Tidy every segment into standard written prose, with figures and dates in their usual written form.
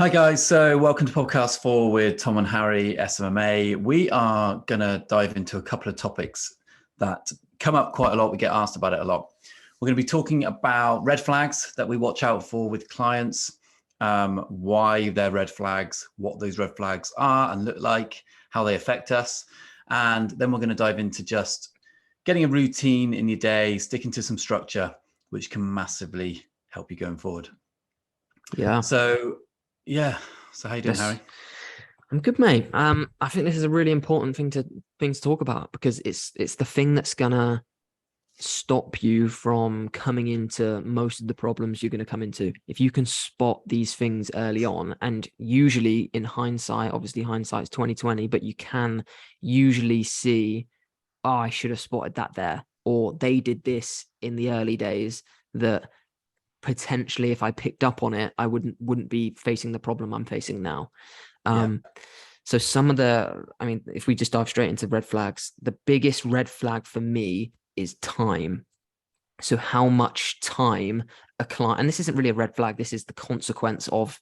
Hi guys, so welcome to podcast 4 with Tom and Harry, SMMA. We are going to dive into a couple of topics that come up quite a lot. We get asked about it a lot. We're going to be talking about red flags that we watch out for with clients, why they're red flags, what those red flags are and look like, how they affect us. And then we're going to dive into just getting a routine in your day, sticking to some structure, which can massively help you going forward. Yeah. So how you doing, Harry? I'm good, mate. I think this is a really important thing to talk about because it's the thing that's gonna stop you from coming into most of the problems you're going to come into. If you can spot these things early on, and usually in hindsight, obviously hindsight's 2020, but you can usually see, oh, I should have spotted that there, or they did this in the early days that potentially if I picked up on it, I wouldn't be facing the problem I'm facing now. So if we just dive straight into red flags, the biggest red flag for me is time. So how much time a client, and this isn't really a red flag, this is the consequence of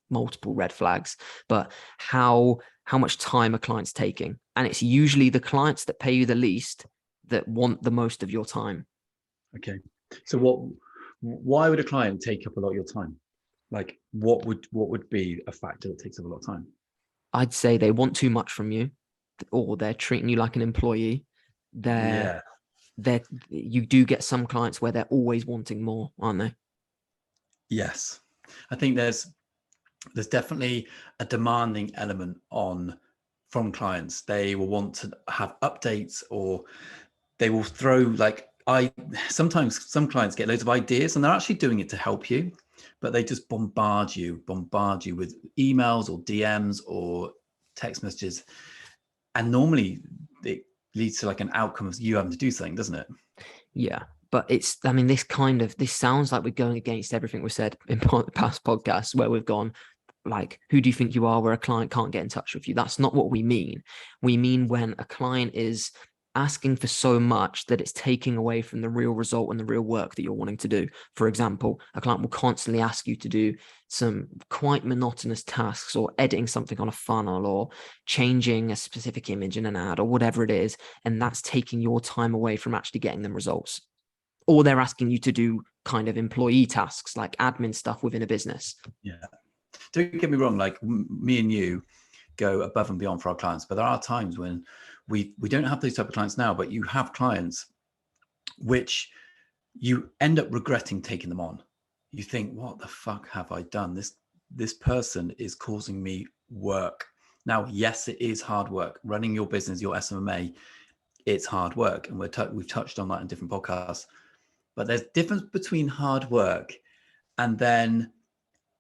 multiple red flags, but how much time a client's taking. And it's usually the clients that pay you the least that want the most of your time. Okay. So why would a client take up a lot of your time? Like what would be a factor that takes up a lot of time? I'd say they want too much from you, or they're treating you like an employee. Yeah. You do get some clients where they're always wanting more, aren't they? Yes. I think there's definitely a demanding element from clients. They will want to have updates, or they will throw sometimes some clients get loads of ideas and they're actually doing it to help you, but they just bombard you with emails or DMs or text messages. And normally it leads to like an outcome of you having to do something, doesn't it? Yeah. But this sounds like we're going against everything we said in past podcasts where we've gone, like, who do you think you are, where a client can't get in touch with you? That's not what we mean. We mean when a client is asking for so much that it's taking away from the real result and the real work that you're wanting to do. For example, a client will constantly ask you to do some quite monotonous tasks, or editing something on a funnel, or changing a specific image in an ad, or whatever it is. And that's taking your time away from actually getting them results. Or they're asking you to do kind of employee tasks like admin stuff within a business. Yeah. Don't get me wrong, like me and you go above and beyond for our clients, but there are times when we don't have those type of clients now, but you have clients which you end up regretting taking them on. You think, what the fuck have I done? This person is causing me work. Now, yes, it is hard work. Running your business, your SMMA, it's hard work. And we've touched on that in different podcasts. But there's difference between hard work and then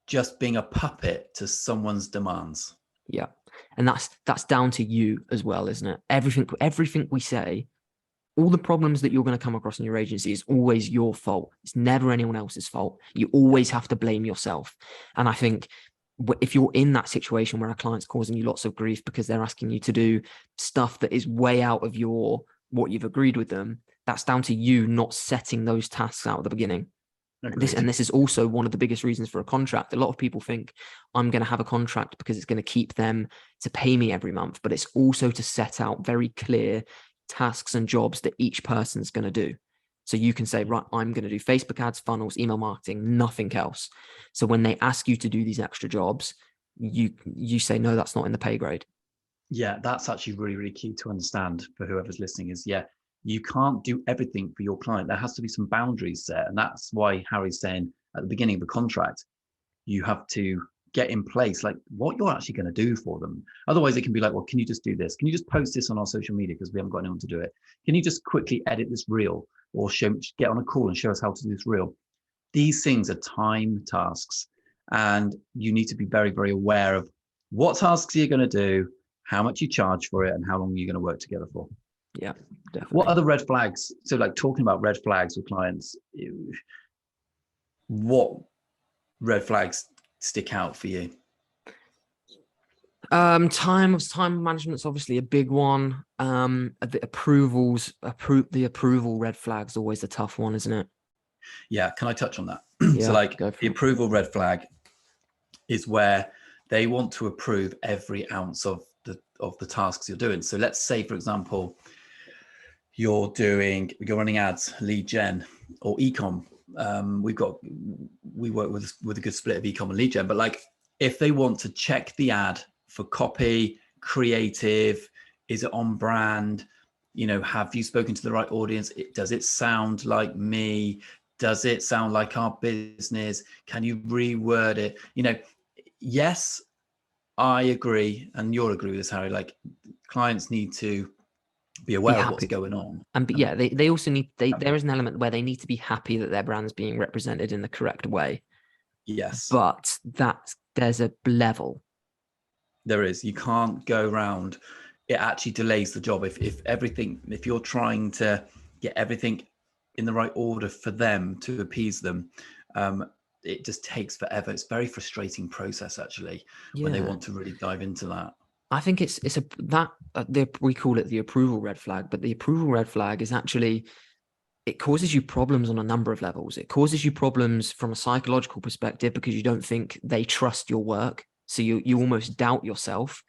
just being a puppet to someone's demands. Yeah. And that's down to you as well, isn't it? Everything we say, all the problems that you're going to come across in your agency is always your fault. It's never anyone else's fault. You always have to blame yourself. And I think if you're in that situation where a client's causing you lots of grief because they're asking you to do stuff that is way out of what you've agreed with them, that's down to you not setting those tasks out at the beginning. This is also one of the biggest reasons for a contract. A lot of people think I'm going to have a contract because it's going to keep them to pay me every month, but it's also to set out very clear tasks and jobs that each person's going to do. So you can say, right, I'm going to do Facebook ads, funnels, email marketing, nothing else. So when they ask you to do these extra jobs, you say, no, that's not in the pay grade. Yeah, that's actually really, really key to understand for whoever's listening is, you can't do everything for your client. There has to be some boundaries set. And that's why Harry's saying at the beginning of the contract, you have to get in place like what you're actually going to do for them. Otherwise, it can be like, well, can you just do this? Can you just post this on our social media because we haven't got anyone to do it? Can you just quickly edit this reel, or get on a call and show us how to do this reel? These things are time tasks, and you need to be very, very aware of what tasks you're going to do, how much you charge for it, and how long you're going to work together for. Yeah, definitely. What other red flags? So like talking about red flags with clients, what red flags stick out for you? Time management's obviously a big one. The approval red flag's always a tough one, isn't it? Yeah, can I touch on that? Yeah, So like go for the it. approval red flag, is where they want to approve every ounce of the tasks you're doing. So let's say, for example, you're running ads, lead gen, or ecom. We work with a good split of ecom and lead gen, but like if they want to check the ad for copy, creative, is it on brand? Have you spoken to the right audience? Does it sound like me? Does it sound like our business? Can you reword it? Yes, I agree, and you'll agree with this, Harry. Like, clients need to be Be aware of what's happy. going on. And yeah, they also need, there is an element where they need to be happy that their brand's being represented in the correct way. Yes, But there's a level. there is. You can't go around. It actually delays the job. If you're trying to get everything in the right order for them to appease them, it just takes forever. It's a very frustrating process, actually, when they want to really dive into that. I think we call it the approval red flag, but the approval red flag is actually, it causes you problems on a number of levels. It causes you problems from a psychological perspective because you don't think they trust your work. So you almost doubt yourself.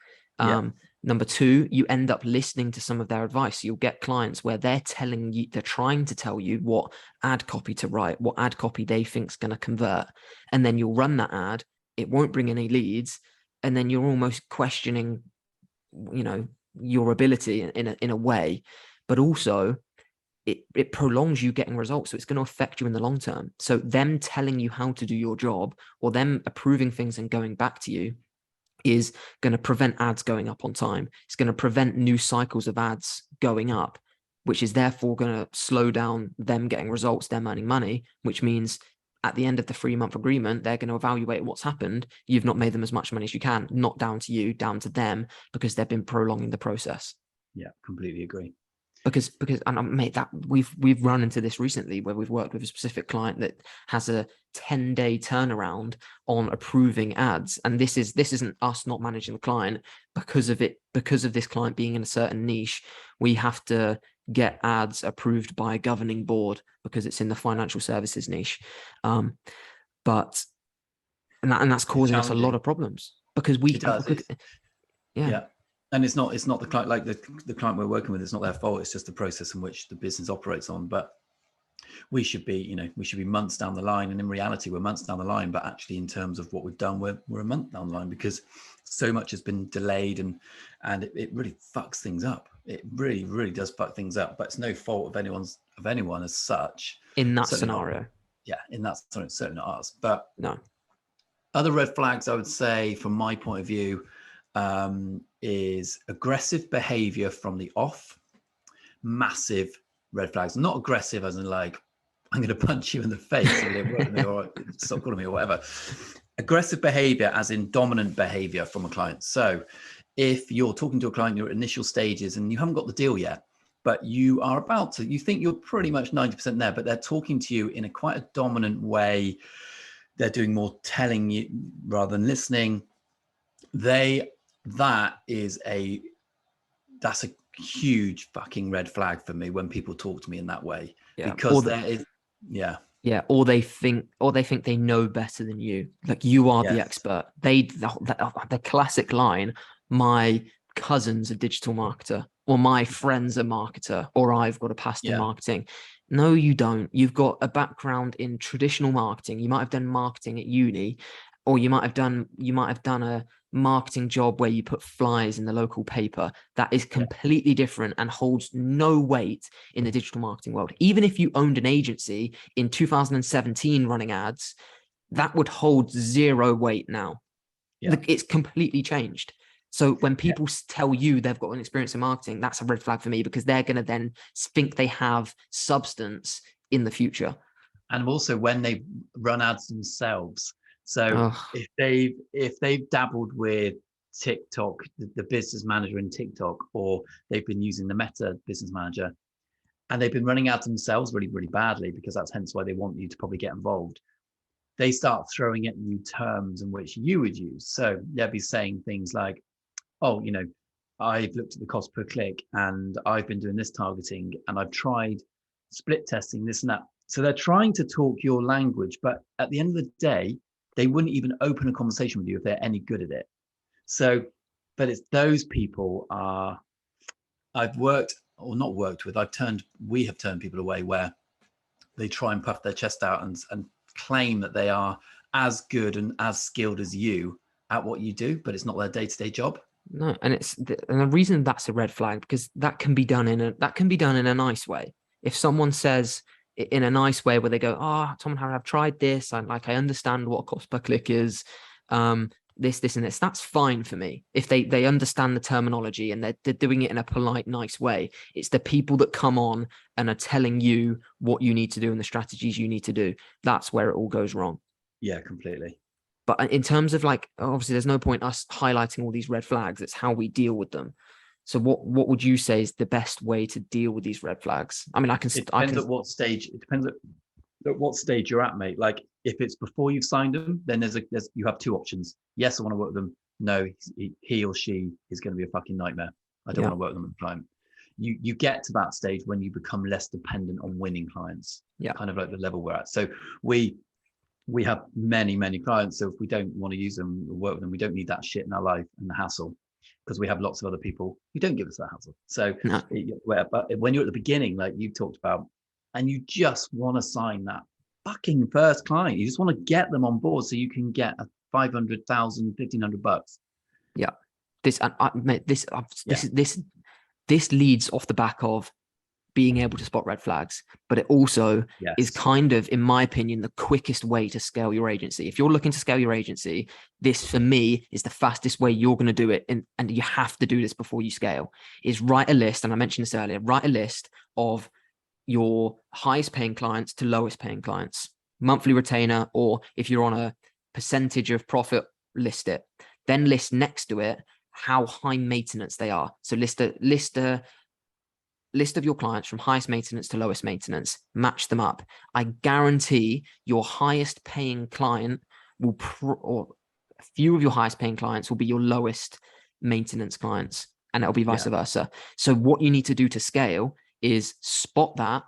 Number two, you end up listening to some of their advice. You'll get clients where they're trying to tell you what ad copy to write, what ad copy they think is going to convert. And then you'll run that ad. It won't bring any leads. And then you're almost questioning, your ability in a way, but also it prolongs you getting results. So it's going to affect you in the long term. So them telling you how to do your job, or them approving things and going back to you, is going to prevent ads going up on time. It's going to prevent new cycles of ads going up, which is therefore going to slow down them getting results, them earning money, which means at the end of the 3-month agreement, they're going to evaluate what's happened. You've not made them as much money as you can, not down to you, down to them, because they've been prolonging the process. Yeah, completely agree. Because and mate, that we've run into this recently where we've worked with a specific client that has a 10-day turnaround on approving ads, and this isn't us not managing the client. Because of this client being in a certain niche, we have to get ads approved by a governing board because it's in the financial services niche. But that's causing us a lot of problems because yeah. And it's not the client, like the client we're working with, it's not their fault. It's just the process in which the business operates on. But we should be months down the line. And in reality, we're months down the line, but actually in terms of what we've done, we're a month down the line because so much has been delayed and it really fucks things up. It really, really does fuck things up, but it's no fault of anyone as such. In that scenario. In that scenario, it's certainly not us. But no. Other red flags, I would say, from my point of view, is aggressive behavior from the off. Massive red flags. Not aggressive as in like, I'm going to punch you in the face if you don't work with me or stop calling me or whatever. Aggressive behavior as in dominant behavior from a client. So if you're talking to a client, you're at initial stages and you haven't got the deal yet, but you think you're pretty much 90% there, but they're talking to you in quite a dominant way. They're doing more telling you rather than listening. That's a huge fucking red flag for me when people talk to me in that way. Because or they think they know better than you. Like you are the expert. The classic line, my cousin's a digital marketer, or my friend's a marketer, or I've got a past in marketing. No, you don't. You've got a background in traditional marketing. You might have done marketing at uni, or you might have done a marketing job where you put flyers in the local paper. That is completely different and holds no weight in the digital marketing world. Even if you owned an agency in 2017 running ads, that would hold zero weight now. It's completely changed. So when people tell you they've got an experience in marketing, that's a red flag for me, because they're going to then think they have substance in the future. And also when they run ads themselves. So if they've dabbled with TikTok, the business manager in TikTok, or they've been using the Meta business manager, and they've been running ads themselves really, really badly, because that's hence why they want you to probably get involved. They start throwing at you terms in which you would use. So they'll be saying things like, oh, I've looked at the cost per click and I've been doing this targeting and I've tried split testing this and that. So they're trying to talk your language, but at the end of the day, they wouldn't even open a conversation with you if they're any good at it. So, but it's those people I've worked or not worked with. We have turned people away where they try and puff their chest out and claim that they are as good and as skilled as you at what you do, but it's not their day-to-day job. No, and the reason that's a red flag, because that can be done in a nice way. If someone says in a nice way where they go, Tom and Harry, I've tried this, I understand what a cost per click is, this and this, that's fine for me. If they understand the terminology and they're doing it in a polite, nice way. It's the people that come on and are telling you what you need to do and the strategies you need to do. That's where it all goes wrong. Yeah, completely. But in terms of like, obviously there's no point us highlighting all these red flags. It's how we deal with them. So what would you say is the best way to deal with these red flags? I mean, it depends at what stage. It depends at what stage you're at, mate. Like if it's before you've signed them, then you have two options. Yes, I want to work with them. No, he or she is going to be a fucking nightmare. I don't want to work with them as a client. You get to that stage when you become less dependent on winning clients. Yeah. Kind of like the level we're at. So we have many clients. So if we don't want to use them or work with them, we don't need that shit in our life and the hassle, because we have lots of other people who don't give us that hassle. So, but when you're at the beginning, like you talked about, and you just want to sign that fucking first client, you just want to get them on board so you can get a $500,000, $1,500. Yeah, this leads off the back of being able to spot red flags, but it also is kind of, in my opinion, the quickest way to scale your agency. If you're looking to scale your agency, this for me is the fastest way you're going to do it. And you have to do this before you scale, is write a list. And I mentioned this earlier, write a list of your highest paying clients to lowest paying clients, monthly retainer, or if you're on a percentage of profit, list it. Then list next to it how high maintenance they are. So list a list of your clients from highest maintenance to lowest maintenance, match them up. I guarantee your highest paying client or a few of your highest paying clients will be your lowest maintenance clients, and it'll be vice versa. So what you need to do to scale is spot that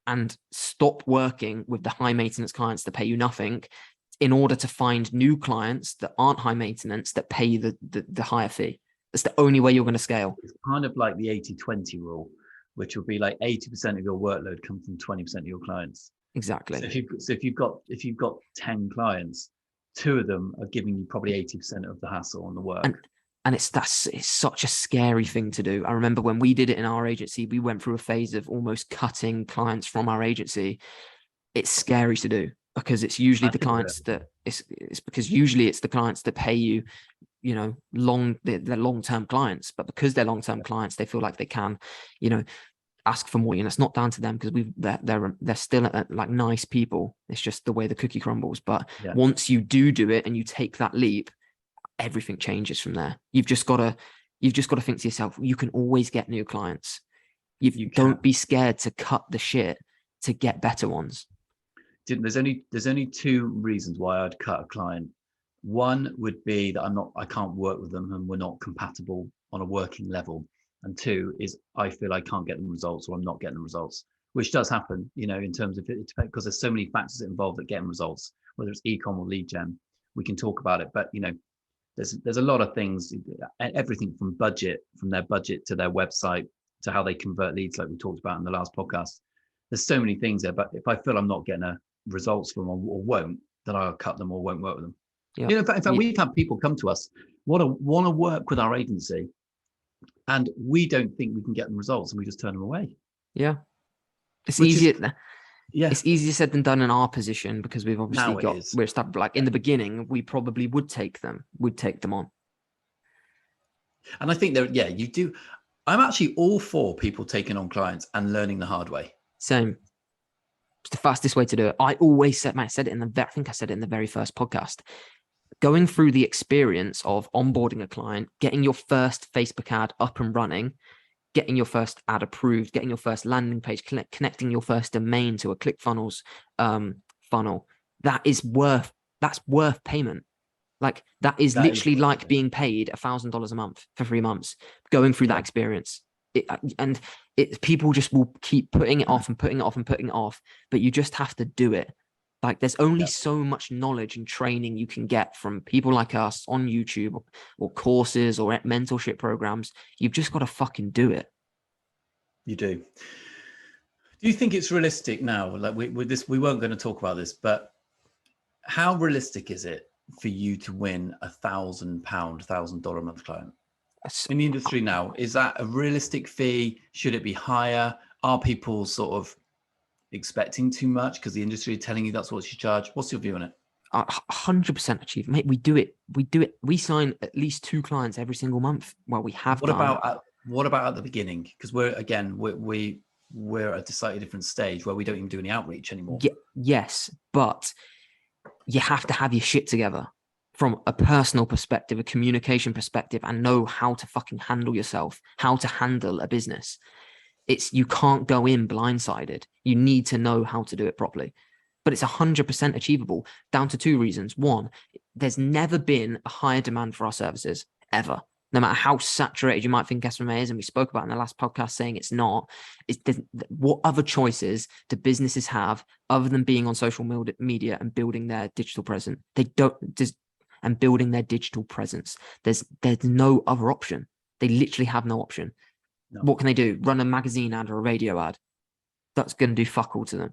and stop working with the high maintenance clients that pay you nothing in order to find new clients that aren't high maintenance that pay you the higher fee. That's the only way you're going to scale. It's kind of like the 80-20 rule, which would be like 80% of your workload comes from 20% of your clients. Exactly. So if you've got 10 clients, 2 of them are giving you probably 80% of the hassle and the work. And it's such a scary thing to do. I remember when we did it in our agency, we went through a phase of almost cutting clients from our agency. It's scary to do because it's usually the clients that it's because usually it's the clients that pay you, they're long-term clients, but because they're long-term clients, they feel like they can, ask for more. It's not down to them because they're still like nice people. It's just the way the cookie crumbles. But once you do it and you take that leap, everything changes from there. You've just got to think to yourself, you can always get new clients. You don't be scared to cut the shit to get better ones. There's only 2 reasons why I'd cut a client. One would be that I can't work with them and we're not compatible on a working level. And 2 is I feel I can't get them results, or I'm not getting the results, which does happen, in terms of it, because there's so many factors involved that get results, whether it's e-com or lead gen. We can talk about it, but there's a lot of things, everything from their budget to their website to how they convert leads, like we talked about in the last podcast. There's so many things there, but if I feel I'm not getting results from them or won't, then I'll cut them or won't work with them. Yeah. In fact, we've had people come to us want to work with our agency, and we don't think we can get them results, and we just turn them away. Yeah, it's easier. It's easier said than done in our position because we've obviously we're stuck. Like in the beginning, we probably would take them on. And I think you do. I'm actually all for people taking on clients and learning the hard way. Same. It's the fastest way to do it. I always said, I said it in the very first podcast. Going through the experience of onboarding a client, getting your first Facebook ad up and running, getting your first ad approved, getting your first landing page, connecting your first domain to a ClickFunnels funnel, that's worth payment. Like that is literally like being paid $1,000 a month for 3 months, going through that experience. People just will keep putting it off and putting it off and putting it off, but you just have to do it. Like there's only Yeah, so much knowledge and training you can get from people like us on YouTube or courses or mentorship programs. You've just got to fucking do it. you do. Do you think it's realistic now? Like we weren't going to talk about this, but how realistic is it for you to win £1,000, $1,000 a month client in the industry now? Is that a realistic fee? Should it be higher? Are people sort of expecting too much because the industry is telling you that's what you charge? What's your view on it? 100% achieved, mate. We do it. We sign at least 2 clients every single month. Well, we have What done. about at the beginning? Because we're at a slightly different stage where we don't even do any outreach anymore. Yes, but you have to have your shit together from a personal perspective, a communication perspective, and know how to fucking handle yourself, how to handle a business. You can't go in blindsided. You need to know how to do it properly. But it's 100% achievable down to 2 reasons. One, there's never been a higher demand for our services ever. No matter how saturated you might think SMMA is, and we spoke about in the last podcast saying it's not, what other choices do businesses have other than being on social media and building their digital presence? They don't and building their digital presence. There's no other option. They literally have no option. No. What can they do? Run a magazine ad or a radio ad? That's going to do fuck all to them.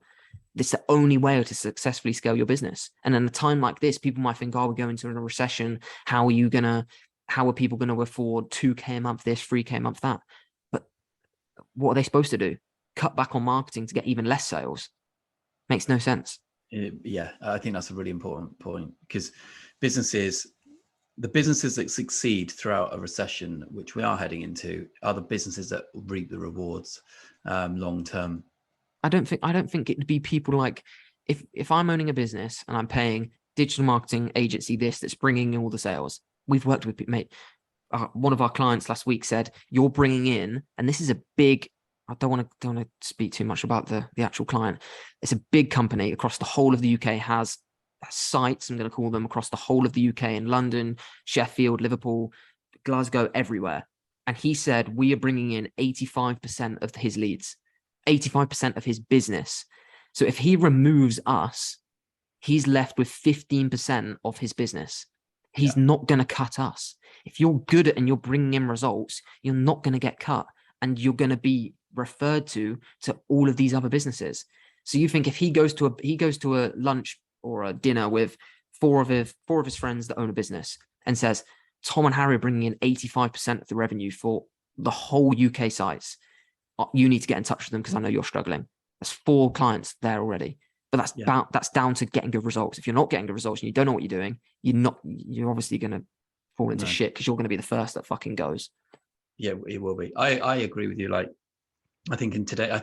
It's the only way to successfully scale your business. And in a time like this, people might think, oh, we're going into a recession. How are people going to afford 2K a month this, 3K a month that? But what are they supposed to do? Cut back on marketing to get even less sales? Makes no sense. Yeah, I think that's a really important point, because the businesses that succeed throughout a recession, which we are heading into, are the businesses that reap the rewards long term. I don't think it'd be people like, if I'm owning a business and I'm paying digital marketing agency that's bringing in all the sales. We've worked with, mate, one of our clients last week said, you're bringing in, and this is a big, I don't want to speak too much about the actual client. It's a big company across the whole of the UK, has sites, I'm going to call them, across the whole of the UK, in London, Sheffield, Liverpool, Glasgow, everywhere. And he said, we are bringing in 85% of his leads, 85% of his business. So if he removes us, he's left with 15% of his business. He's not going to cut us. If you're good at and you're bringing in results, you're not going to get cut, and you're going to be referred to all of these other businesses. So you think if he goes to a lunch or a dinner with four of his friends that own a business and says, Tom and Harry are bringing in 85% of the revenue for the whole UK sites, you need to get in touch with them because I know you're struggling. There's 4 clients there already. But that's down to getting good results. If you're not getting good results and you don't know what you're doing, you're obviously going to fall into shit, because you're going to be the first that fucking goes. Yeah, it will be. I agree with you. Like, I think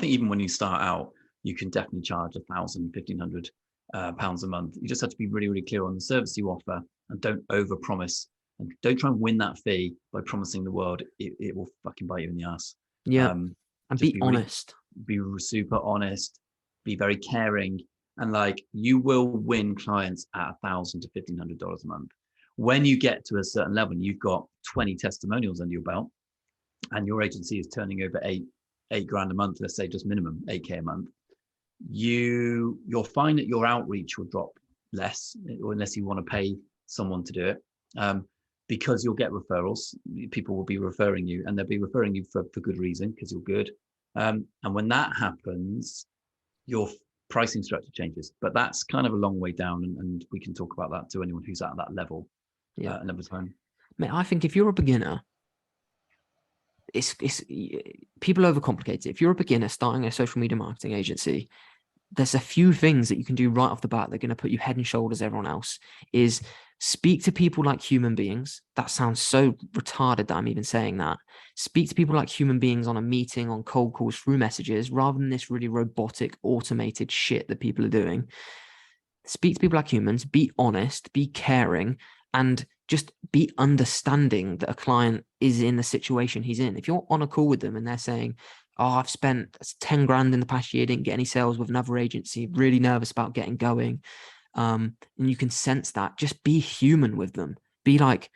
even when you start out, you can definitely charge £1,000, £1,500 pounds a month. You just have to be really, really clear on the service you offer, and don't overpromise, and don't try and win that fee by promising the world. It will fucking bite you in the ass. Yeah, and be honest. Be super honest. Be very caring. And like, you will win clients at $1,000 to $1,500 a month. When you get to a certain level and you've got 20 testimonials under your belt, and your agency is turning over eight grand a month, let's say just minimum 8K a month, you'll find that your outreach will drop less, or unless you want to pay someone to do it, because you'll get referrals. People will be referring you, and they'll be referring you for good reason, because you're good. And when that happens, your pricing structure changes. But that's kind of a long way down, and we can talk about that to anyone who's at that level. Another time. Mate, I think if you're a beginner, it's people overcomplicate it. If you're a beginner starting a social media marketing agency, there's a few things that you can do right off the bat that are going to put you head and shoulders everyone else. Is speak to people like human beings. That sounds so retarded that I'm even saying that. Speak to people like human beings on a meeting, on cold calls, through messages, rather than this really robotic, automated shit that people are doing. Speak to people like humans, be honest, be caring, and just be understanding that a client is in the situation he's in. If you're on a call with them and they're saying, oh, I've spent 10 grand in the past year, didn't get any sales with another agency, really nervous about getting going. And you can sense that. Just be human with them. Be like,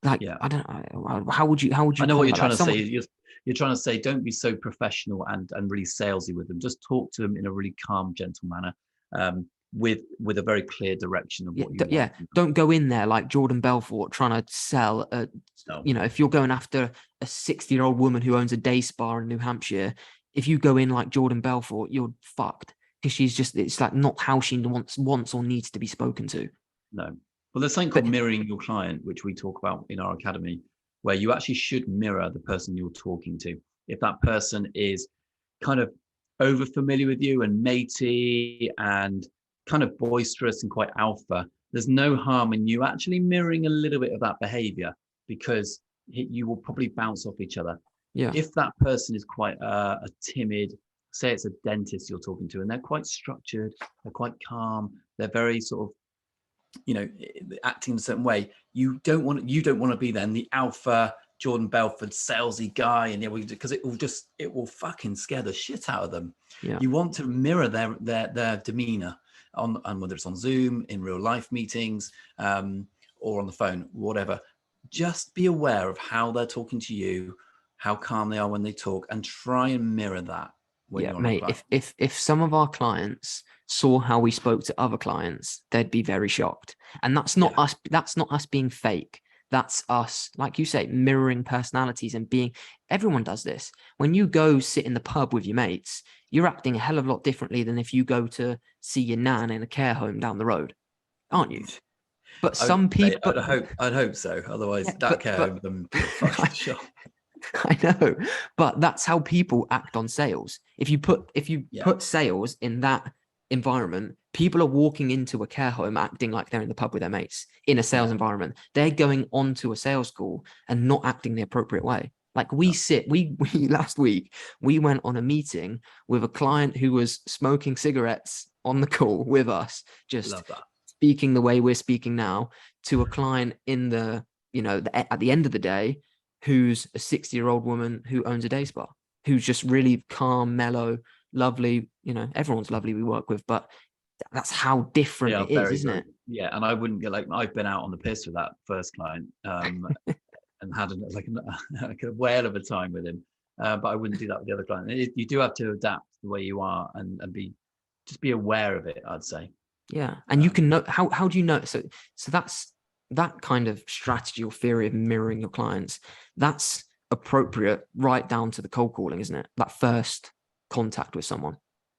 I don't know. How would you? I know what you're trying to say. You're trying to say, don't be so professional and really salesy with them. Just talk to them in a really calm, gentle manner. with a very clear direction of Yeah, what you want. yeah. Don't go in there like Jordan Belfort trying to sell a, No. you know, if you're going after a 60-year-old woman who owns a day spa in New Hampshire, if you go in like Jordan Belfort, you're fucked, because she's just, it's like not how she wants or needs to be spoken to. No. Well, there's something But called mirroring your client, which we talk about in our academy, where you actually should mirror the person you're talking to. If that person is kind of over familiar with you and matey and kind of boisterous and quite alpha, there's no harm in you actually mirroring a little bit of that behavior, because you will probably bounce off each other. yeah, If that person is quite a timid, say it's a dentist you're talking to, and they're quite structured, they're quite calm, they're very sort of, you know, acting in a certain way, you don't want to be then the alpha Jordan Belfort salesy guy, and because it will fucking scare the shit out of them. yeah, You want to mirror their demeanor on whether it's on Zoom, in real life meetings, or on the phone, whatever. Just be aware of how they're talking to you, how calm they are when they talk, and try and mirror that when yeah, you're on a mate. client. If some of our clients saw how we spoke to other clients, they'd be very shocked. And that's not us. That's not us being fake. That's us, like you say, mirroring personalities and being. Everyone does this. When you go sit in the pub with your mates, you're acting a hell of a lot differently than if you go to see your nan in a care home down the road, aren't you? But some people, but I'd hope so. Otherwise, yeah, that care home them be a fucking shop. I know, but that's how people act on sales. If you put sales in that environment, people are walking into a care home acting like they're in the pub with their mates in a sales environment. They're going onto a sales call and not acting the appropriate way. Like we last week, we went on a meeting with a client who was smoking cigarettes on the call with us, just speaking the way we're speaking now, to a client in the, you know, at the end of the day, who's a 60-year-old woman who owns a day spa, who's just really calm, mellow, lovely. You know, everyone's lovely we work with, but that's how different it is, isn't it? Yeah, and I wouldn't get, like, I've been out on the piss with that first client, and had a whale of a time with him, but I wouldn't do that with the other client. You do have to adapt the way you are and just be aware of it, I'd say. Yeah, and you can know how do you know? So that's that kind of strategy or theory of mirroring your clients. That's appropriate right down to the cold calling, isn't it? That first contact with someone.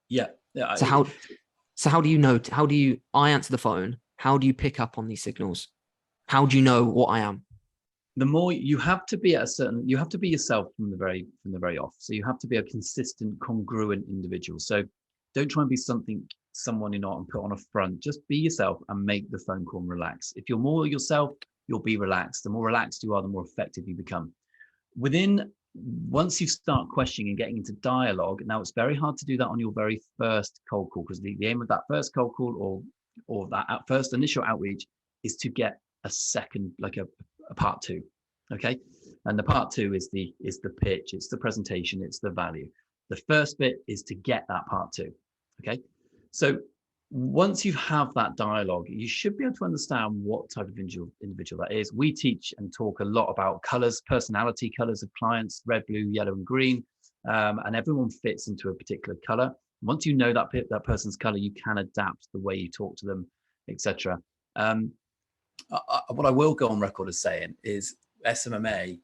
Yeah. So how do you know? How do you? I answer the phone. How do you pick up on these signals? How do you know what I am? The more you have to be you have to be yourself from the very off. So you have to be a consistent, congruent individual. So don't try and be someone you're not and put on a front. Just be yourself and make the phone call and relax. If you're more yourself, you'll be relaxed. The more relaxed you are, the more effective you become. Once you start questioning and getting into dialogue, now it's very hard to do that on your very first cold call, because the aim of that first cold call or that first initial outreach is to get a second, like a part two. Okay. And the part two is the pitch, it's the presentation, it's the value. The first bit is to get that part two. Okay. So once you have that dialogue, you should be able to understand what type of individual that is. We teach and talk a lot about colors, personality colors of clients: red, blue, yellow, and green. And everyone fits into a particular color. Once you know that person's color, you can adapt the way you talk to them, etc. What I will go on record as saying is SMMA,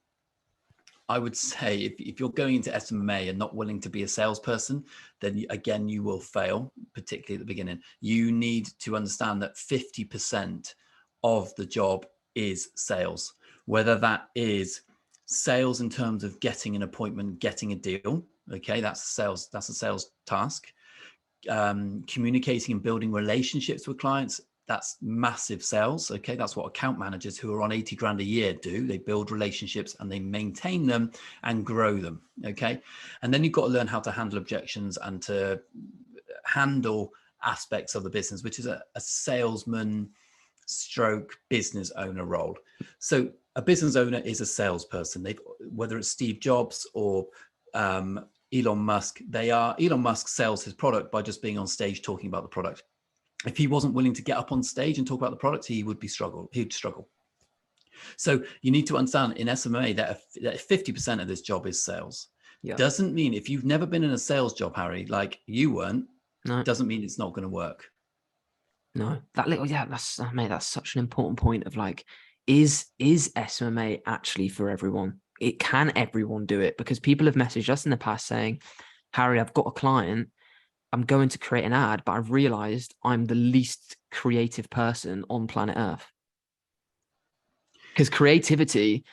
I would say if you're going into SMMA and not willing to be a salesperson, then again, you will fail, particularly at the beginning. You need to understand that 50% of the job is sales, whether that is sales in terms of getting an appointment, getting a deal. Okay, that's a sales task. Communicating and building relationships with clients, that's massive sales. Okay, that's what account managers who are on 80 grand a year do. They build relationships and they maintain them and grow them. Okay, and then you've got to learn how to handle objections and to handle aspects of the business, which is a salesman stroke business owner role. So a business owner is a salesperson. Whether it's Steve Jobs or Elon Musk, Elon Musk sells his product by just being on stage talking about the product. If he wasn't willing to get up on stage and talk about the product, he'd struggle. So you need to understand in SMMA that 50% of this job is sales. Yeah. Doesn't mean, if you've never been in a sales job, Harry, like you weren't, no, doesn't mean it's not going to work. No, that little, yeah, that's, mate, that's such an important point of like, is SMMA actually for everyone? It can everyone do it? Because people have messaged us in the past saying, Harry, I've got a client, I'm going to create an ad, but I've realized I'm the least creative person on planet Earth. Because It's creativity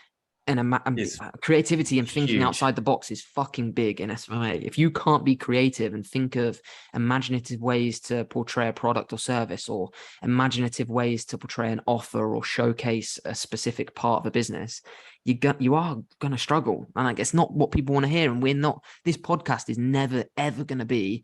and thinking huge. outside the box is fucking big in SMMA. If you can't be creative and think of imaginative ways to portray a product or service, or imaginative ways to portray an offer or showcase a specific part of a business, you are going to struggle. And like, it's not what people want to hear. And we're not, this podcast is never, ever going to be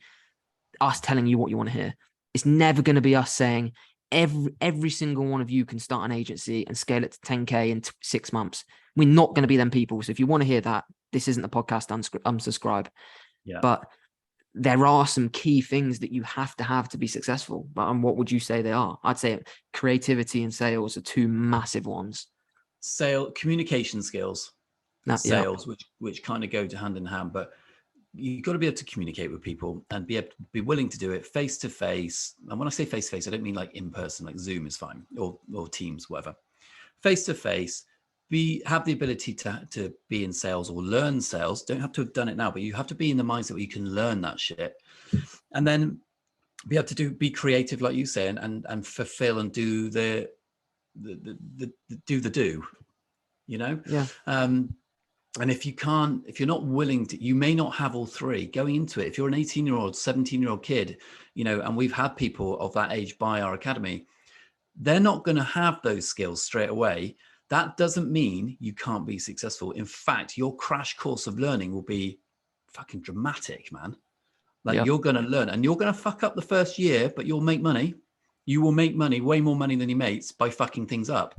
us telling you what you want to hear. It's never going to be us saying, every single one of you can start an agency and scale it to 10K in 6 months. We're not going to be them people. So if you want to hear that, this isn't the podcast, unsubscribe. Yeah. But there are some key things that you have to be successful. And what would you say they are? I'd say creativity and sales are two massive ones. Communication skills and Yeah. sales, which kind of go to hand in hand, but you've got to be able to communicate with people and be willing to do it face to face. And when I say face to face, I don't mean like in person, like Zoom is fine, or Teams, whatever. Face to face, have the ability to be in sales or learn sales. Don't have to have done it now, but you have to be in the mindset where you can learn that shit, and then be able to be creative, like you say, and fulfill and do the do, you know. Yeah. And if you're not willing to, you may not have all three going into it. If you're an 18-year-old, 17-year-old kid, you know, and we've had people of that age buy our academy, they're not going to have those skills straight away. That doesn't mean you can't be successful. In fact, your crash course of learning will be fucking dramatic, man. Like, you're going to learn, and you're going to fuck up the first year, but you'll make money. You will make money, way more money than your mates, by fucking things up.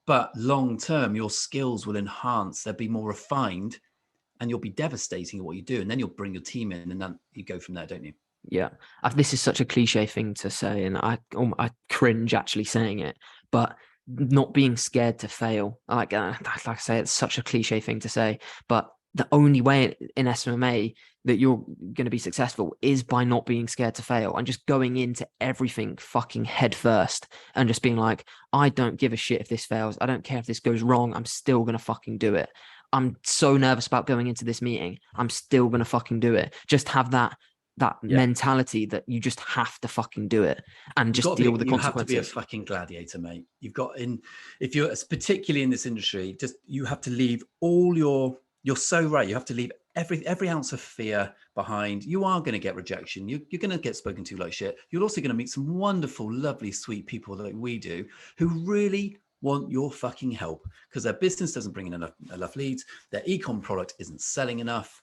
But long term, your skills will enhance. They'll be more refined, and you'll be devastating at what you do. And then you'll bring your team in, and then you go from there, don't you? Yeah. This is such a cliche thing to say, and I cringe actually saying it, but not being scared to fail. Like I say, it's such a cliche thing to say, but the only way in SMMA that you're going to be successful is by not being scared to fail and just going into everything fucking head first and just being like, I don't give a shit if this fails. I don't care if this goes wrong. I'm still going to fucking do it. I'm so nervous about going into this meeting. I'm still going to fucking do it. Just have that mentality that you just have to fucking do it and just deal with the consequences. You have to be a fucking gladiator, mate. If you're particularly in this industry, you have to leave you're so right. You have to leave every ounce of fear behind. You are going to get rejection. You're going to get spoken to like shit. You're also going to meet some wonderful, lovely, sweet people like we do who really want your fucking help because their business doesn't bring in enough leads. Their ecom product isn't selling enough.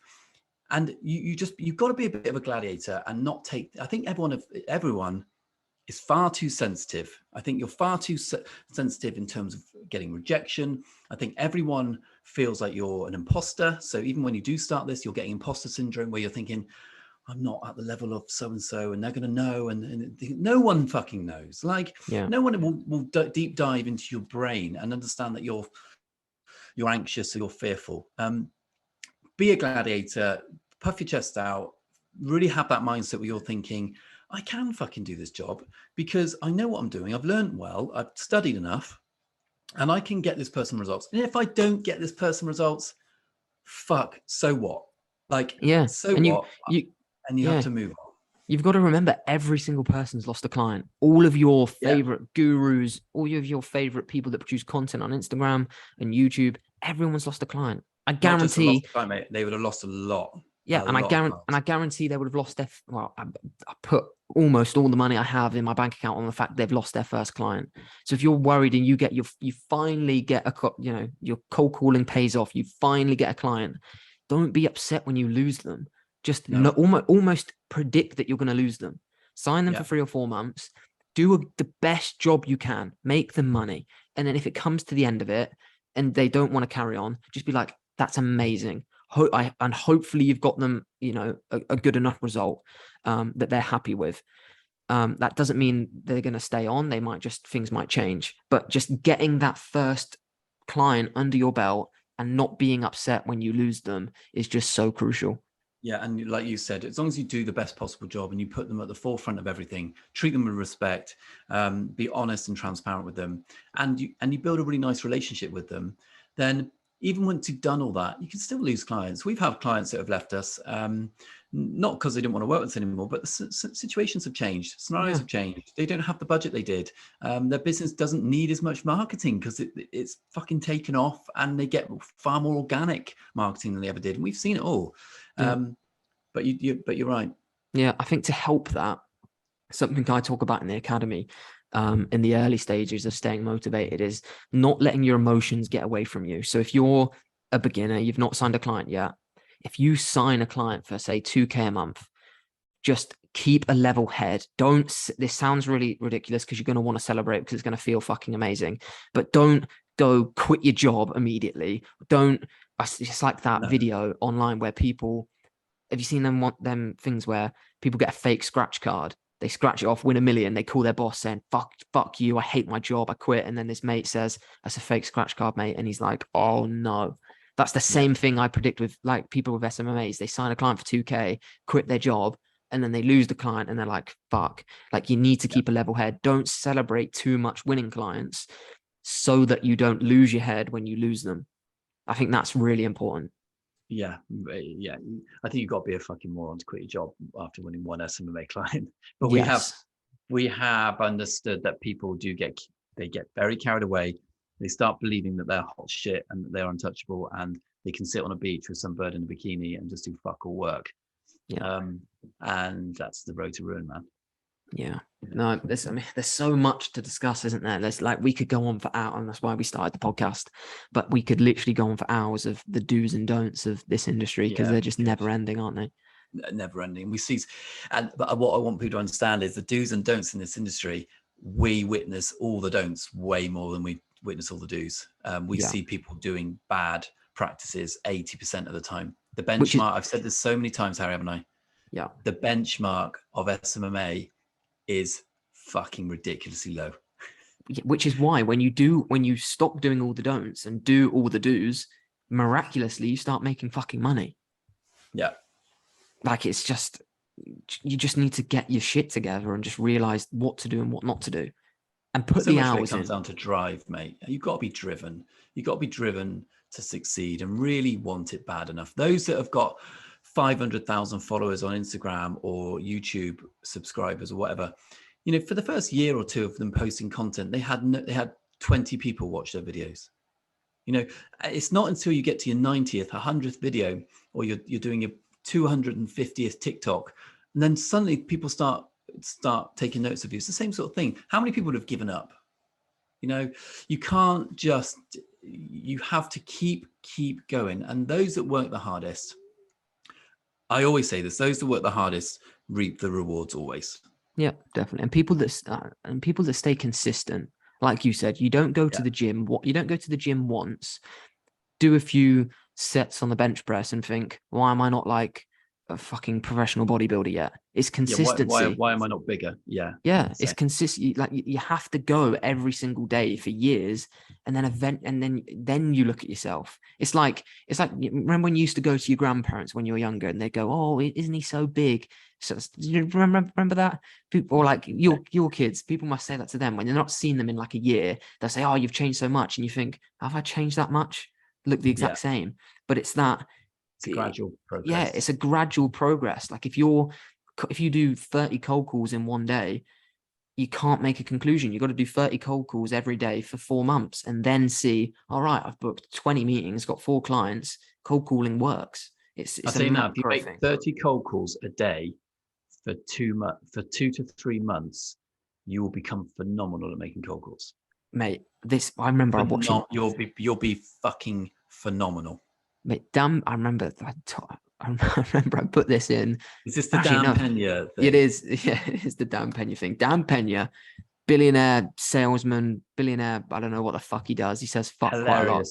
And you've got to be a bit of a gladiator and not take, I think everyone is far too sensitive. I think you're far too sensitive in terms of getting rejection. I think everyone feels like you're an imposter. So even when you do start this, you're getting imposter syndrome where you're thinking, I'm not at the level of so-and-so and they're going to know. And no one fucking knows. Like no one will deep dive into your brain and understand that you're anxious or you're fearful. Be a gladiator, puff your chest out, really have that mindset where you're thinking, I can fucking do this job because I know what I'm doing. I've learned well, I've studied enough, and I can get this person results. And if I don't get this person results, fuck, so what? Like, so and what? You have to move on. You've got to remember every single person's lost a client. All of your favorite gurus, all of your favorite people that produce content on Instagram and YouTube, everyone's lost a client. I guarantee mate. They would have lost a lot. Yeah, and I guarantee they would have lost I put almost all the money I have in my bank account on the fact they've lost their first client. So if you're worried and you finally get your cold calling pays off, you finally get a client, don't be upset when you lose them. Just almost predict that you're going to lose them. Sign them for 3 or 4 months. Do the best job you can. Make them money, and then if it comes to the end of it and they don't want to carry on, just be like, "That's amazing." And hopefully you've got them, a good enough result that they're happy with. That doesn't mean they're going to stay on. Things might change, but just getting that first client under your belt and not being upset when you lose them is just so crucial. Yeah, and like you said, as long as you do the best possible job and you put them at the forefront of everything, treat them with respect, be honest and transparent with them, and you build a really nice relationship with them, then even once you've done all that, you can still lose clients. We've had clients that have left us, not because they didn't want to work with us anymore, but the situations have changed, scenarios have changed. They don't have the budget they did. Their business doesn't need as much marketing because it's fucking taken off, and they get far more organic marketing than they ever did. And we've seen it all. But you're right. Yeah, I think to help that, something I talk about in the academy, in the early stages of staying motivated, is not letting your emotions get away from you. So if you're a beginner, you've not signed a client yet, if you sign a client for say 2K a month, just keep a level head. This sounds really ridiculous because you're going to want to celebrate because it's going to feel fucking amazing, but don't go quit your job immediately. It's like that video online where people, have you seen them things where people get a fake scratch card? They scratch it off, win $1 million. They call their boss saying, fuck you. I hate my job. I quit. And then this mate says, that's a fake scratch card, mate. And he's like, oh no. That's the same thing I predict with like people with SMMAs. They sign a client for 2K, quit their job, and then they lose the client and they're like, fuck. Like, you need to keep a level head. Don't celebrate too much winning clients so that you don't lose your head when you lose them. I think that's really important. Yeah. I think you've got to be a fucking moron to quit your job after winning one SMMA client. But we have understood that people get very carried away. They start believing that they're hot shit and that they're untouchable, and they can sit on a beach with some bird in a bikini and just do fuck all work. And that's the road to ruin, man. Yeah. No, there's so much to discuss, isn't there? We could go on for hours, and that's why we started the podcast. But we could literally go on for hours of the do's and don'ts of this industry, because they're just never ending, aren't they? Never ending. But what I want people to understand is the do's and don'ts in this industry. We witness all the don'ts way more than we witness all the do's. We see people doing bad practices 80% of the time. The benchmark, I've said this so many times, Harry, haven't I? Yeah. The benchmark of SMMA is fucking ridiculously low. Which is why when you stop doing all the don'ts and do all the do's, miraculously you start making fucking money. Yeah. Like, it's just, you just need to get your shit together and just realize what to do and what not to do, and put the hours in. It comes down to drive, mate. You've got to be driven. You've got to be driven to succeed and really want it bad enough. Those that have got 500,000 followers on Instagram or YouTube subscribers or whatever, for the first year or two of them posting content, they had 20 people watch their videos. It's not until you get to your 90th, 100th video, or you're doing your 250th TikTok, and then suddenly people start taking notes of you. It's the same sort of thing. How many people would have given up? You can't just, you have to keep going. And those that work the hardest, I always say this, those that work the hardest reap the rewards always. Yeah, definitely. And people that stay consistent, like you said, you don't go to the gym. You don't go to the gym once, do a few sets on the bench press and think, why am I not like a fucking professional bodybuilder yet? It's consistency. Why am I not bigger? Yeah. It's consistent. Like, you have to go every single day for years, and then you look at yourself. It's like remember when you used to go to your grandparents when you were younger, and they go, "Oh, isn't he so big?" So you remember that? People, or like your kids, people must say that to them when they're not seeing them in like a year. They'll say, "Oh, you've changed so much," and you think, "Have I changed that much?" Look the exact same, but it's that. It's a gradual progress. Yeah, it's a gradual progress. Like, if you do 30 cold calls in one day, you can't make a conclusion. You've got to do 30 cold calls every day for 4 months, and then see, all right, I've booked 20 meetings, got 4 clients, cold calling works. It's I'll say now, if you make 30 cold calls a day for 2 to 3 months, you will become phenomenal at making cold calls. Mate, I remember watching. You'll be fucking phenomenal. Mate, damn, I remember I put this in. Is this the Dan Pena thing? It is. Yeah, it's the Dan Pena thing. Dan Pena, billionaire salesman, billionaire. I don't know what the fuck he does. He says fuck quite a lot.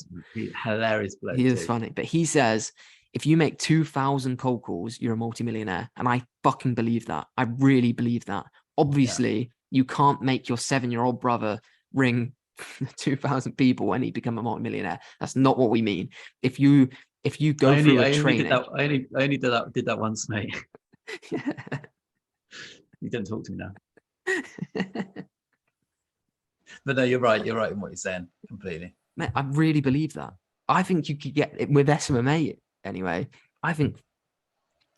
Hilarious bloke. He is funny, but he says, if you make 2,000 cold calls, you're a multimillionaire. And I fucking believe that. I really believe that. Obviously, you can't make your 7-year-old brother ring 2,000 people and he become a multimillionaire. That's not what we mean. If you if you go through a training, I only did that once, mate. You don't talk to me now. But no, you're right. You're right in what you're saying completely. Mate, I really believe that. I think you could get it with SMMA anyway. I think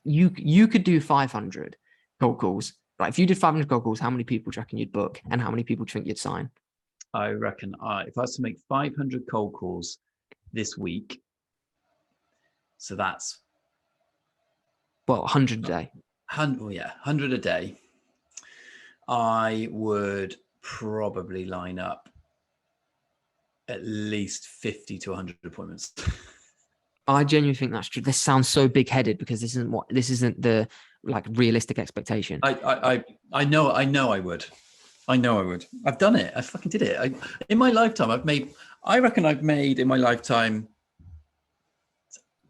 you could do 500 cold calls. Right? If you did 500 cold calls, how many people do you reckon you'd book, and how many people do you think you'd sign? I reckon if I was to make 500 cold calls this week, so that's 100 a day. 100 a day. I would probably line up at least 50 to 100 appointments. I genuinely think that's true. This sounds so big-headed because this isn't the like realistic expectation. I know I would. I've done it. I fucking did it. In my lifetime, I reckon I've made in my lifetime,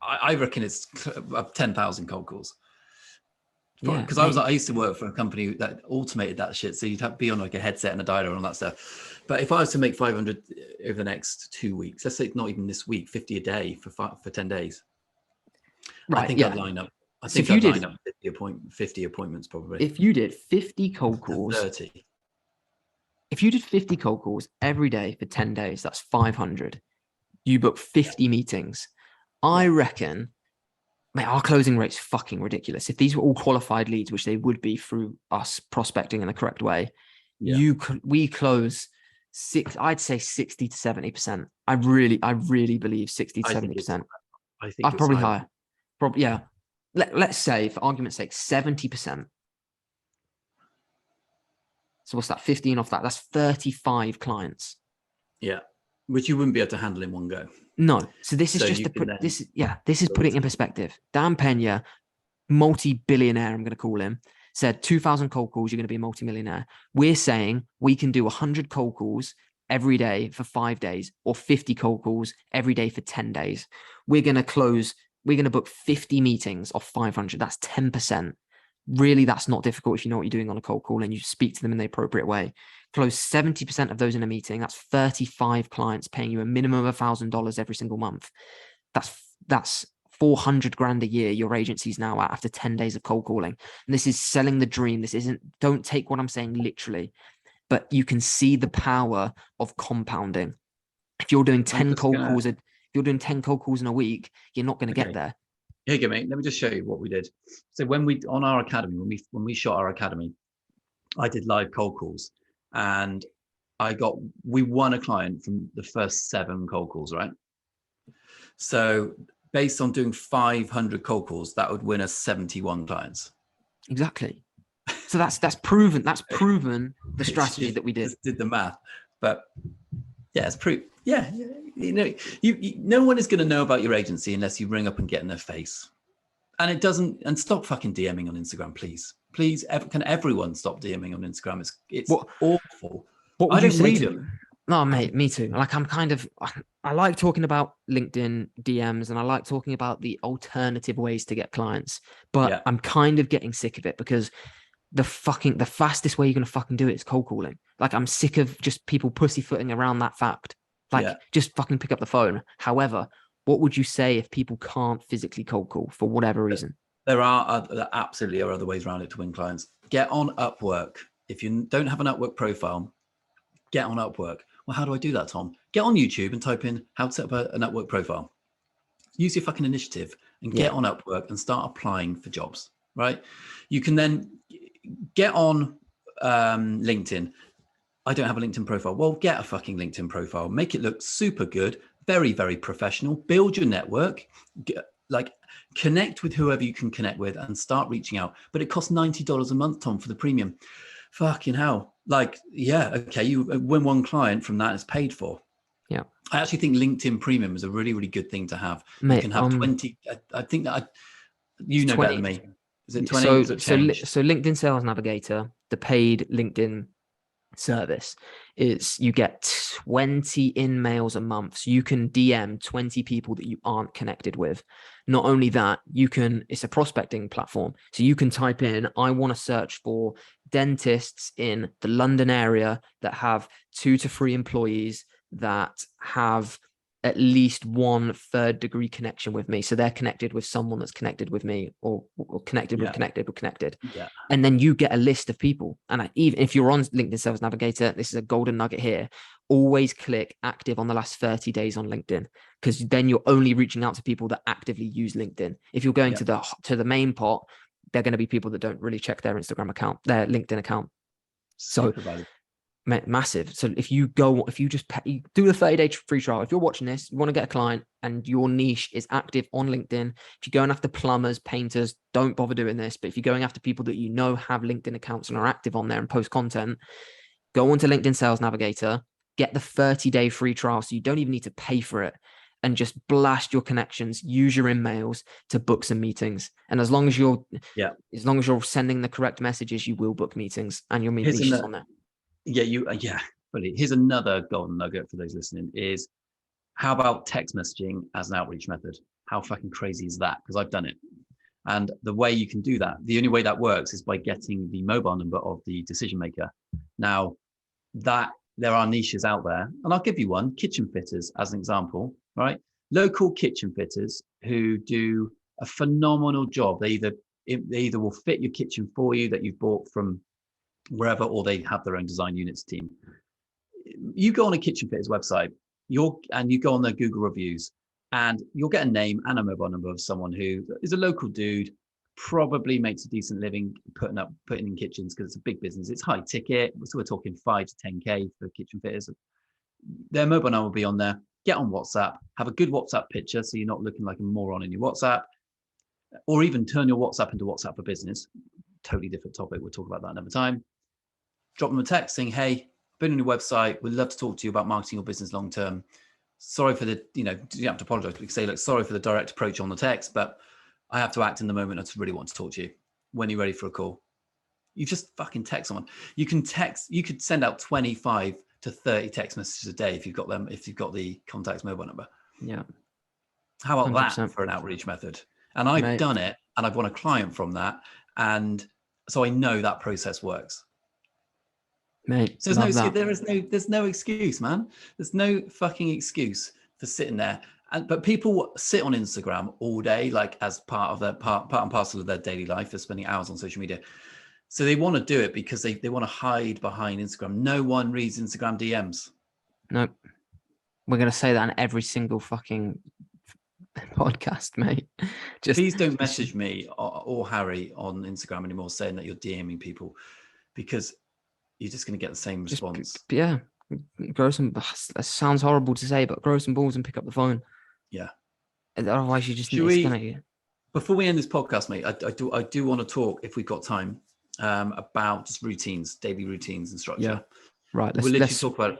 I reckon it's 10,000 cold calls. Because I used to work for a company that automated that shit. So you'd have to be on like a headset and a dialer and all that stuff. But if I was to make 500 over the next 2 weeks, let's say not even this week, 50 a day for 10 days. Right. I think I'd line up. I think I'd line up 50 appointments probably. If you did 50 cold calls, 30. If you did 50 cold calls every day for 10 days, that's 500. You book 50 meetings. I reckon, mate, our closing rate's fucking ridiculous. If these were all qualified leads, which they would be through us prospecting in the correct way, we close I'd say 60 to 70%. I really believe 60 to 70%. I think I'd probably higher. Probably, yeah. Let's say, for argument's sake, 70%. So what's that? 15 off that? That's 35 clients. Yeah, which you wouldn't be able to handle in one go. No. So this is this is putting it in perspective. Dan Pena, multi-billionaire, I'm going to call him, said 2,000 cold calls, you're going to be a multi-millionaire. We're saying we can do 100 cold calls every day for 5 days, or 50 cold calls every day for 10 days. We're going to book 50 meetings of 500. That's 10%. Really, that's not difficult if you know what you're doing on a cold call and you speak to them in the appropriate way. Close 70% of those in a meeting. That's 35 clients paying you a minimum of $1,000 every single month. That's 400 grand a year your agency's now at after 10 days of cold calling. And this is selling the dream. Don't take what I'm saying literally, but you can see the power of compounding. If you're doing 10 cold calls, if you're doing 10 cold calls in a week, you're not going to get there. Here you go, mate. Let me just show you what we did. So when our academy, when we shot our academy, I did live cold calls, and we won a client from the first 7 cold calls, right? So based on doing 500 cold calls, that would win us 71 clients. Exactly. So that's proven. That's proven the strategy that we did. Just did the math, but yeah, it's proof. Yeah, you know, no one is going to know about your agency unless you ring up and get in their face. And it doesn't. And stop fucking DMing on Instagram, please. Please, can everyone stop DMing on Instagram? It's awful. What would you say to them? No, mate, me too. Like I like talking about LinkedIn DMs, and I like talking about the alternative ways to get clients. But I'm kind of getting sick of it because the fastest way you're gonna fucking do it is cold calling. Like I'm sick of just people pussyfooting around that fact. Like just fucking pick up the phone. However, what would you say if people can't physically cold call for whatever reason? There absolutely are other ways around it to win clients. Get on Upwork. If you don't have an Upwork profile, get on Upwork. Well, how do I do that, Tom? Get on YouTube and type in how to set up an Upwork profile. Use your fucking initiative and get on Upwork and start applying for jobs, right? You can then get on LinkedIn. I don't have a LinkedIn profile. Well, get a fucking LinkedIn profile. Make it look super good, very, very professional. Build your network, connect with whoever you can connect with and start reaching out. But it costs $90 a month, Tom, for the premium. Fucking hell. You win one client from that is paid for. Yeah. I actually think LinkedIn Premium is a really, really good thing to have. Mate, you can have 20. I think that you know 20. Better than me. Is it 20? So LinkedIn Sales Navigator, the paid LinkedIn service, is you get 20 in-mails a month. So you can DM 20 people that you aren't connected with. Not only that, it's a prospecting platform. So you can type in, I want to search for dentists in the London area that have 2 to 3 employees that have at least one third degree connection with me. So they're connected with someone that's connected with me, or connected with connected. Yeah. And then you get a list of people. And even if you're on LinkedIn Sales Navigator, this is a golden nugget here. Always click active on the last 30 days on LinkedIn, because then you're only reaching out to people that actively use LinkedIn. If you're going to the main pot, they're going to be people that don't really check their Instagram account, their LinkedIn account. Super valuable. Massive. So if you do the 30-day free trial, if you're watching this, you want to get a client and your niche is active on LinkedIn. If you're going after plumbers, painters, don't bother doing this. But if you're going after people that you know have LinkedIn accounts and are active on there and post content, go onto LinkedIn Sales Navigator, get the 30-day free trial. So you don't even need to pay for it, and just blast your connections, use your emails to book some meetings. And as long as you're sending the correct messages, you will book meetings and your niche is on there. Fully. Here's another golden nugget for those listening is, how about text messaging as an outreach method? How fucking crazy is that? Because I've done it. And the way you can do that, the only way that works is by getting the mobile number of the decision maker. Now, that there are niches out there, and I'll give you one, kitchen fitters as an example, right? Local kitchen fitters who do a phenomenal job. They either will fit your kitchen for you that you've bought from wherever, or they have their own design units team. You go on a kitchen fitter's website, you go on their Google reviews, and you'll get a name and a mobile number of someone who is a local dude, probably makes a decent living putting in kitchens, because it's a big business. It's high ticket, so we're talking 5 to 10K for kitchen fitters. Their mobile number will be on there. Get on WhatsApp, have a good WhatsApp picture so you're not looking like a moron in your WhatsApp, or even turn your WhatsApp into WhatsApp for business. Totally different topic. We'll talk about that another time. Drop them a text saying, hey, been on your website. We'd love to talk to you about marketing your business long term. Sorry for the, you have to apologize. We can say, look, sorry for the direct approach on the text, but I have to act in the moment. I just really want to talk to you. When you're ready for a call, you just fucking text someone. You could send out 25 to 30 text messages a day if you've got the contact's mobile number. Yeah. How about 100%. that for an outreach method? And I've done it, and I've won a client from that. And so I know that process works. Mate, so there's no excuse, man. There's no fucking excuse for sitting there. But people sit on Instagram all day, like as part of their part and parcel of their daily life. They're spending hours on social media. So they want to do it because they want to hide behind Instagram. No one reads Instagram DMs. Nope. We're going to say that in every single fucking podcast, mate. Please don't message me or Harry on Instagram anymore saying that you're DMing people, because you're just going to get the same response. Grow some, that sounds horrible to say, but grow some balls and pick up the phone. Yeah. Otherwise you just before we end this podcast, mate, I do want to talk, if we've got time, about just routines, daily routines and structure. Yeah. Right. Let's talk about it.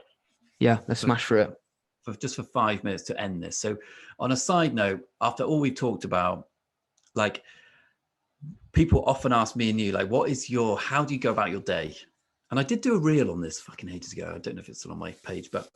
Yeah. Let's smash through it. For 5 minutes to end this. So on a side note, after all we've talked about, like, people often ask me and you, like, how do you go about your day? And I did do a reel on this fucking ages ago. I don't know if it's still on my page, but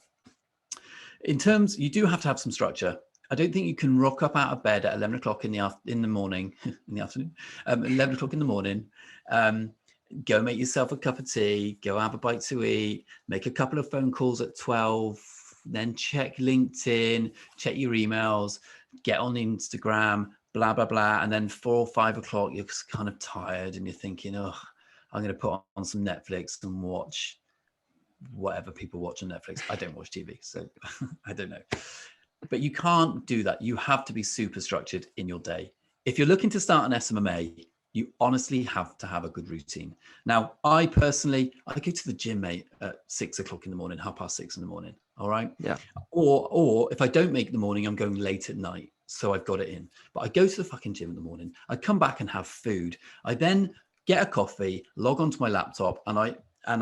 you do have to have some structure. I don't think you can rock up out of bed at 11 o'clock in the morning, in the afternoon, 11 o'clock in the morning, go make yourself a cup of tea, go have a bite to eat, make a couple of phone calls at 12, then check LinkedIn, check your emails, get on Instagram, blah, blah, blah. And then 4 or 5 o'clock, you're just kind of tired and you're thinking, oh, I'm going to put on some Netflix and watch whatever people watch on Netflix. I don't watch TV, so I don't know. But you can't do that. You have to be super structured in your day. If you're looking to start an SMMA, you honestly have to have a good routine. Now, I go to the gym, mate, at 6 o'clock in the morning, 6:30 in the morning. All right. Yeah. Or if I don't make the morning, I'm going late at night. So I've got it in. But I go to the fucking gym in the morning. I come back and have food. I then get a coffee, log onto my laptop, and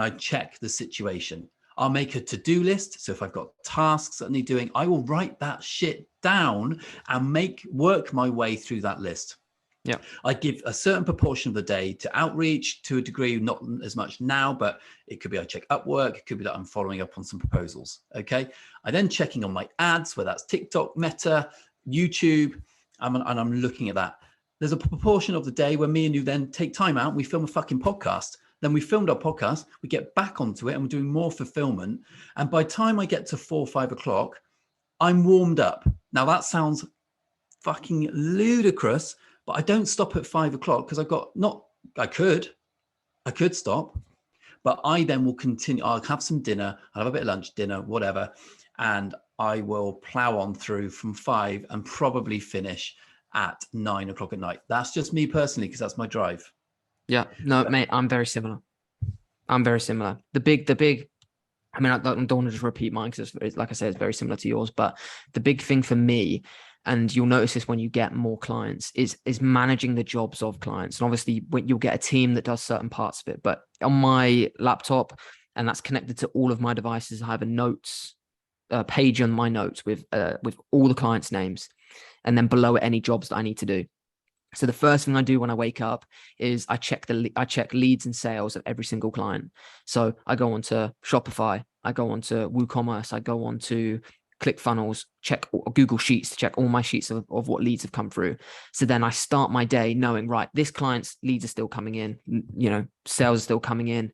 I check the situation. I'll make a to-do list. So if I've got tasks that I need doing, I will write that shit down and work my way through that list. Yeah. I give a certain proportion of the day to outreach to a degree, not as much now, but it could be I check Upwork. It could be that I'm following up on some proposals. Okay. I then checking on my ads, whether that's TikTok, Meta, YouTube, and I'm looking at that. There's a proportion of the day where me and you then take time out. We film a fucking podcast. Then we filmed our podcast. We get back onto it and we're doing more fulfillment. And by the time I get to 4 or 5 o'clock, I'm warmed up. Now that sounds fucking ludicrous, but I don't stop at 5 o'clock because I could stop, but I then will continue. I'll have some dinner, I'll have a bit of lunch, dinner, whatever. And I will plow on through from 5 and probably finish at 9 o'clock at night. That's just me personally, because that's my drive. Yeah, no, mate, I'm very similar. The big, I mean, I don't want to just repeat mine because it's, like I said, it's very similar to yours. But the big thing for me, and you'll notice this when you get more clients, is managing the jobs of clients. And obviously, when you'll get a team that does certain parts of it. But on my laptop, and that's connected to all of my devices, I have a notes page on my notes with all the clients' names, and then below it any jobs that I need to do. So the first thing I do when I wake up is I check leads and sales of every single client. So I go on to Shopify, I go on to WooCommerce, I go on to ClickFunnels, check Google Sheets to check all my sheets of what leads have come through. So then I start my day knowing, right, this client's leads are still coming in, sales are still coming in,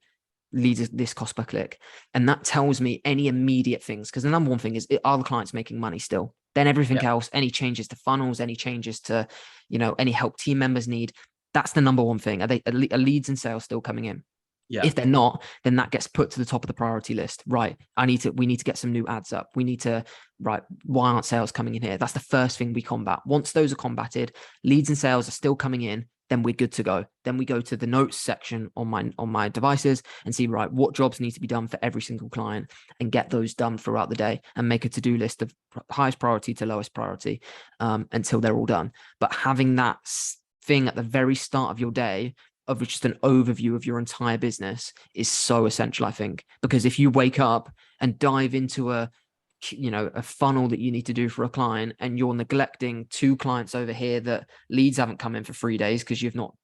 leads this cost per click. And that tells me any immediate things, because the number one thing is, are the clients making money still? Then everything else, any changes to funnels, any changes to, any help team members need, that's the number one thing. Are leads and sales still coming in? Yeah. If they're not, then that gets put to the top of the priority list. Right. We need to get some new ads up. We need to, why aren't sales coming in here? That's the first thing we combat. Once those are combated, leads and sales are still coming in, then we're good to go. Then we go to the notes section on my devices and see, right, what jobs need to be done for every single client, and get those done throughout the day, and make a to-do list of highest priority to lowest priority until they're all done. But having that thing at the very start of your day of just an overview of your entire business is so essential, I think, because if you wake up and dive into a funnel that you need to do for a client, and you're neglecting 2 clients over here that leads haven't come in for 3 days because you've not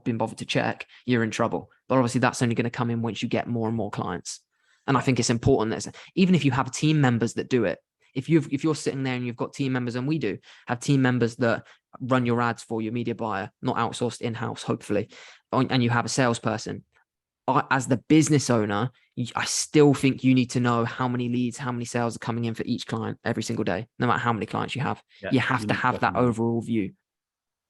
been bothered to check, you're in trouble. But obviously that's only going to come in once you get more and more clients. And I think it's important that even if you have team members that do it, if you're sitting there and you've got team members, and we do have team members that run your ads for your media buyer, not outsourced in-house, hopefully, and you have a salesperson, as the business owner, I still think you need to know how many leads, how many sales are coming in for each client every single day, no matter how many clients you have. You have to have that overall view.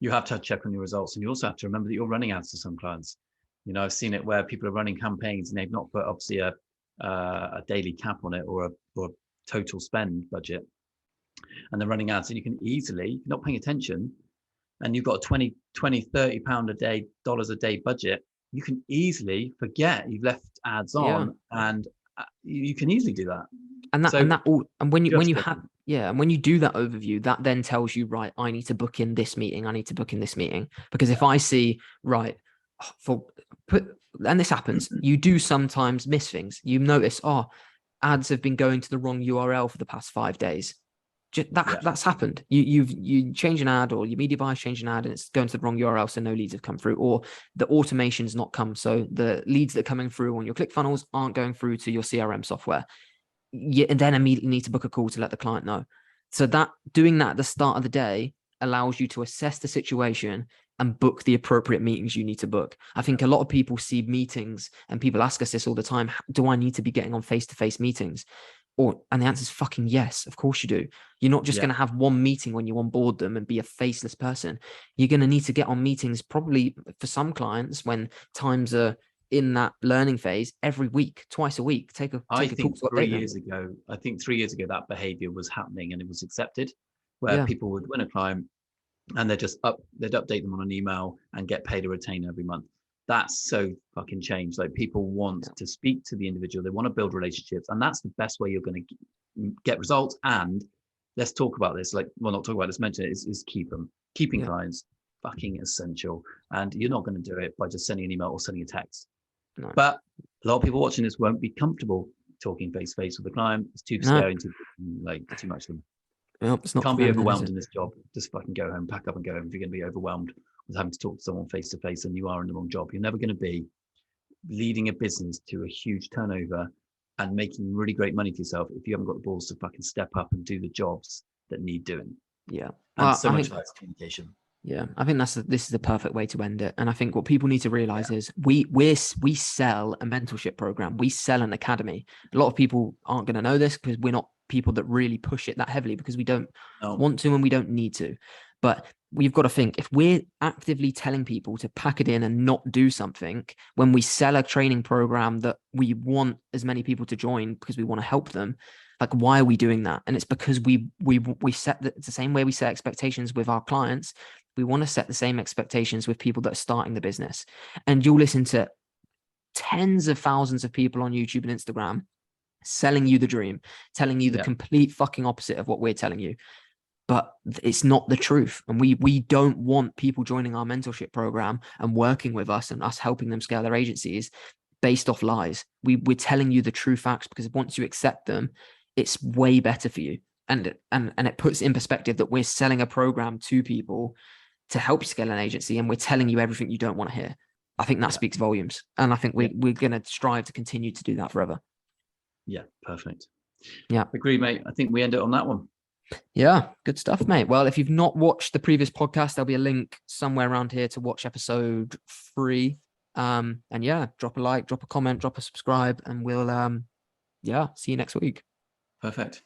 You have to check on your results, and you also have to remember that you're running ads to some clients. I've seen it where people are running campaigns and they've not put obviously a daily cap on it, or a total spend budget, and they're running ads, and you can easily, not paying attention, and you've got a 20 30 pound a day, dollars a day budget, you can easily forget you've left ads on, and you can easily do that. And when you do that overview, that then tells you, right, I need to book in this meeting, I need to book in this meeting, because if I see, right, and this happens, you do sometimes miss things. You notice, ads have been going to the wrong URL for the past 5 days. That's happened. You change an ad, or your media buyers change an ad, and it's going to the wrong URL, so no leads have come through, or the automation's not come, so the leads that are coming through on your ClickFunnels aren't going through to your CRM software. And then immediately need to book a call to let the client know. So that doing that at the start of the day allows you to assess the situation and book the appropriate meetings you need to book. I think a lot of people see meetings, and people ask us this all the time: do I need to be getting on face-to-face meetings? And the answer is fucking yes, of course you do. You're not just going to have one meeting when you onboard them and be a faceless person. You're going to need to get on meetings, probably for some clients when times are in that learning phase, every week, twice a week. I think 3 years ago that behavior was happening, and it was accepted, where people would win a client and they'd update them on an email and get paid a retainer every month. That's so fucking changed. Like, people want to speak to the individual, they want to build relationships, and that's the best way you're going to get results. And let's talk about this, mention it, is keeping clients fucking essential, and you're not going to do it by just sending an email or sending a text. No. But a lot of people watching this won't be comfortable talking face to face with the client. It's too scary, too much for them. It's not. Can't be overwhelmed in this job. Just fucking go home, pack up and go home. If you're going to be overwhelmed with having to talk to someone face to face, and you are in the wrong job, you're never going to be leading a business to a huge turnover and making really great money for yourself if you haven't got the balls to fucking step up and do the jobs that need doing. Yeah. And so much less communication. Yeah, I think this is the perfect way to end it. And I think what people need to realize is we sell a mentorship program. We sell an academy. A lot of people aren't going to know this because we're not people that really push it that heavily because we don't No. want to and we don't need to. But we've got to think, if we're actively telling people to pack it in and not do something when we sell a training program that we want as many people to join because we want to help them, like, why are we doing that? And it's because we set it's the same way we set expectations with our clients. We want to set the same expectations with people that are starting the business. And you'll listen to tens of thousands of people on YouTube and Instagram selling you the dream, telling you the complete fucking opposite of what we're telling you. But it's not the truth. And we don't want people joining our mentorship program and working with us and us helping them scale their agencies based off lies. We're telling you the true facts, because once you accept them, it's way better for you. And it puts in perspective that we're selling a program to people to help you scale an agency, and we're telling you everything you don't want to hear. I think that speaks volumes. And I think we're going to strive to continue to do that forever. Yeah, perfect. Yeah. Agreed, mate. I think we end it on that one. Yeah, good stuff, mate. Well, if you've not watched the previous podcast, there'll be a link somewhere around here to watch episode 3. And yeah, drop a like, drop a comment, drop a subscribe, and we'll see you next week. Perfect.